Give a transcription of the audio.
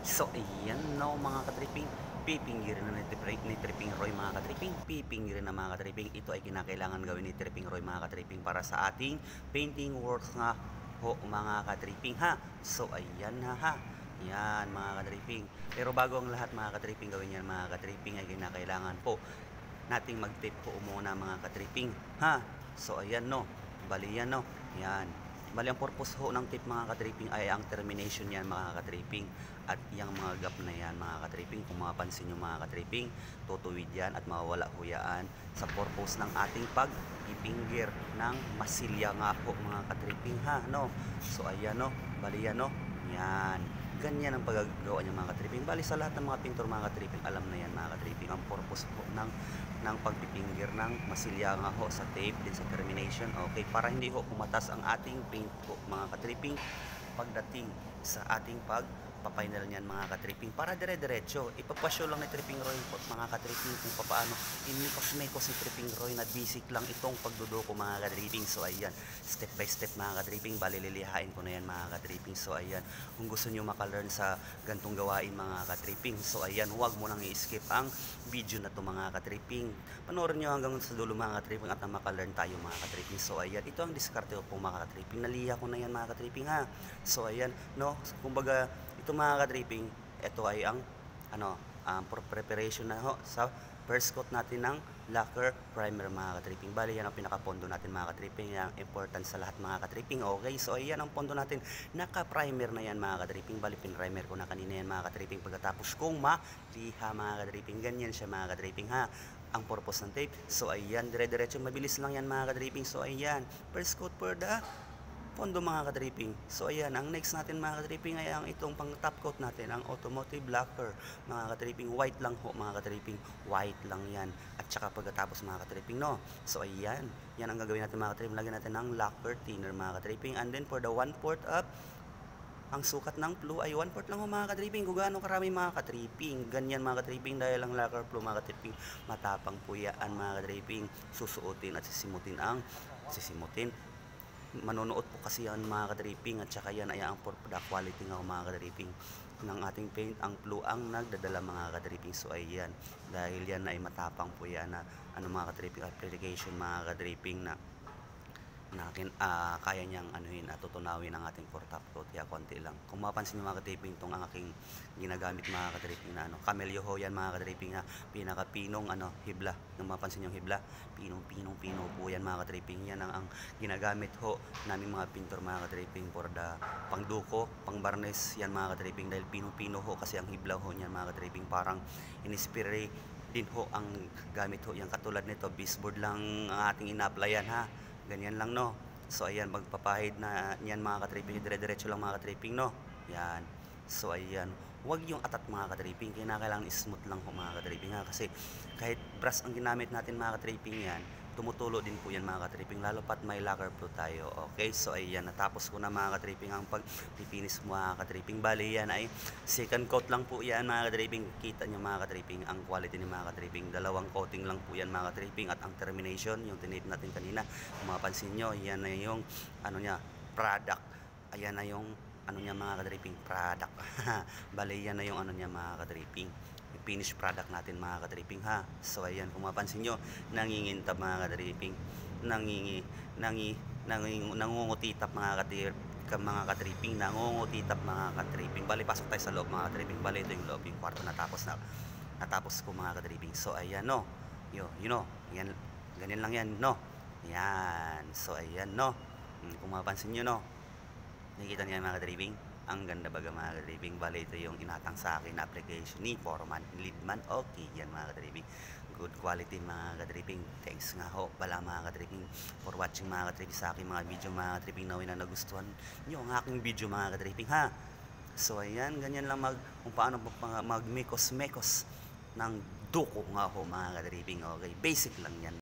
So ayan no mga katriping, pipinggirin na ni Tripping Roy mga katriping, pipinggirin na mga katriping. Ito ay kinakailangan gawin ni Tripping Roy mga katriping para sa ating painting works nga ho mga katriping ha. So ayan ha. Yan mga katriping. Pero bago ang lahat mga katriping gawin yan mga katriping ay kinakailangan po nating mag-tape po muna mga katriping ha. So ayan no, bali yan no, yan. Bali ang purpose ho ng tape mga katriping ay ang termination yan mga katriping. At yung mga gap na yan mga katriping, kung mapapansin nyo mga katriping, tutuwid yan at mawawala ho yan sa purpose ng ating pag-ipinggir ng masilya nga po mga katriping ha no. So ayan no, bali yan no, yan. Ganyan ang paggagawa niya mga katriping. Bali sa lahat ng mga pintor mga katriping, alam na yan mga katriping ang purpose po ng pagpipinggir ng masilya nga ho sa tape din sa termination. Okay, para hindi ho pumatas ang ating paint po mga katriping pagdating sa ating pagpapainal niyan mga katriping, para dire-diretso. Ipapashow lang ni Tripping Roy po mga katriping kung paano inimikos-mekos si Tripping Roy na basic lang itong pagdudoko mga katriping. So ayan, step by step mga katriping, bali lilihain ko na yan mga katriping. So ayan, kung gusto nyo makalearn sa gantong gawain mga katriping, so ayan, huwag mo nang i-skip ang video na to mga katriping. Panoorin nyo hanggang sa dulo mga katriping at makalearn tayo mga katriping. So ayan, ito ang diskarte ko po mga katriping. Naliha ko na yan mga katriping ha. So ayan, no, kumbaga ito mga katriping, ito ay ang preparation na ho sa first coat natin ng lacquer primer mga katriping. Bali yan ang pinaka-pondo natin mga katriping, yung important sa lahat mga katriping. Okay, so ayan ang pondo natin, naka-primer na yan mga katriping. Bali pin-primer ko na kanina yan mga katriping pagkatapos kong maliha mga katriping. Ganyan siya mga katriping ha ang purpose ng tape. So ayan, dire-diretso, mabilis lang yan mga katriping. So ayan, first coat for the pondo mga katriping. So ayan, ang next natin mga katriping ay ang itong pang top coat natin, ang automotive lacquer mga katriping. White lang ho mga katriping, white lang yan. At saka pagkatapos mga katriping no, so ayan, yan ang gagawin natin mga katriping. Lagyan natin ng lacquer thinner mga katriping. And then for the 1/4 up, ang sukat ng flue ay 1/4 lang ho mga katriping. Kung gaano karami mga katriping, ganyan mga katriping, dahil ang lacquer flue mga katriping, matapang po yan mga katriping. Susuotin at sisimutin. Manonood po kasi yan mga katriping, at saka yan ay ang for the quality nga mga katriping ng ating paint. Ang flue ang nagdadala mga katriping. So ayan, dahil yan ay matapang po yan na mga katriping application mga katriping na kaya niyang tutunawin ang ating for top coat. Kaya konti lang. Kung mapansin niyo mga katriping, itong ang aking ginagamit mga katriping na camellia ho yan mga katriping na pinakapinong hibla. Kung mapansin niyo hibla, pinong po yan mga katriping. Yan ang ginagamit ho namin mga pintor mga katriping for the pangduko, pang barnes yan mga katriping, dahil pino ho kasi ang hibla ho niyan mga katriping. Parang inispray din ho ang gamit ho yan. Katulad nito, baseboard lang ang ating ina-applyan ha. Ganyan lang no. So ayan, magpapahid na yan mga katriping, dire-diretso lang mga katriping no. Yan. So ayan, huwag yung atat mga katriping, kailangan smooth lang ho mga katriping ha, kasi kahit brush ang ginamit natin mga katriping, yan tumutulo din po yan mga katriping, lalo pat may lacquer po tayo. Okay, so ayan, natapos ko na mga katriping ang pagpipinis mga katriping. Bali yan ay second coat lang po yan mga katriping. Kita nyo mga katriping ang quality ni mga katriping, dalawang coating lang po yan mga katriping. At ang termination, yung tinip natin kanina, kung mapansin nyo, yan na yung product. Ayan na yung niya mga katriping, product. Bali yan na yung niya mga katriping, finished product natin mga katriping ha. So ayan, kung mapansin nyo, nangingintab mga katriping, nangungutitap mga katriping, nangungutitap mga katriping. Bali pasok tayo sa loob mga katriping. Bali ito yung loob, yung kwarto natapos ko mga katriping. So ayan no, you know, yan, ganyan lang yan no. Yan, so ayan no, kung mapansin nyo no, nakikita niya mga katriping, ang ganda baga mga katriping. Bali ito yung inatang sa akin na application ni Foreman Leadman. Okay yan mga katriping, good quality mga katriping. Thanks nga ho pala mga katriping for watching mga katriping sa aking mga video mga katriping. Nawin na nagustuhan nyo ang aking video mga katriping ha. So ayan, ganyan lang kung paano magmekos-mekos ng duko nga ho mga katriping. Okay, basic lang yan.